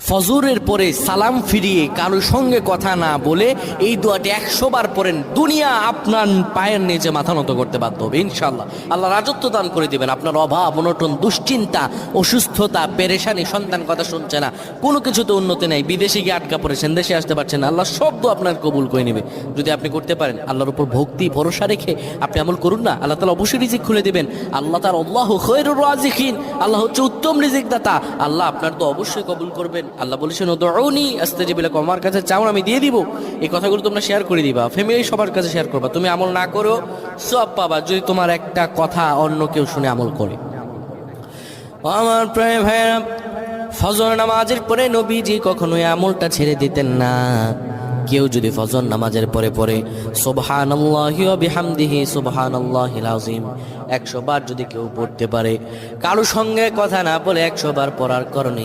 ফজরের পরে সালাম ফিরিয়ে কারোর সঙ্গে কথা না বলে এই দোয়াটি 100 বার পড়েন, দুনিয়া আপনার পায়ের নিচে মাথা নত করতে বাধ্য হবে ইনশাআল্লাহ। আল্লাহ রাজত্ব দান করে দিবেন। আপনার অভাব অনটন, দুশ্চিন্তা, অসুস্থতা, পেরেশানি, সন্তান কথা শুনছে না, কোনো কিছুতে উন্নতি নেই, বিদেশে গিয়ে আটকা পড়েছেন, দেশে আসতে পারছেন না, আল্লাহ সব দোয়া আপনার কবুল করে নেবে যদি আপনি করতে পারেন। আল্লাহর উপর ভক্তি ভরসা রেখে আপনি আমল করুন না, আল্লাহ তাআলা অবশ্যই রিজিক খুলে দিবেন। আল্লাহ তাআলা আল্লাহু খায়রুর রাজিকিন, আল্লাহ হচ্ছে উত্তম রিজিক দাতা। আল্লাহ আপনার তো অবশ্যই কবুল করবেন। আল্লাহ বলেছেন উদউনি আস্তাজিব লাকুম, আমার কাছে চাও আমি দিয়ে দিব। এই কথাগুলো তোমরা শেয়ার করে দিবা, ফ্যামিলি সবার কাছে শেয়ার করবা। তুমি আমল না করো সওয়াব পাবা যদি তোমার একটা কথা অন্য কেউ শুনে আমল করে। আমার প্রিয় ভাইরা, ফজর নামাজের পরে নবীজি কখনোই আমলটা ছেড়ে দিতেন না। কেউ যদি ফজর নামাজের পরে পরে সুবহানাল্লাহি ওয়া বিহামদিহি সুবহানাল্লাহিল আযীম 100 বার যদি কেউ পড়তে পারে, কারো সঙ্গে কথা না বলে 100 বার পড়ার কারণে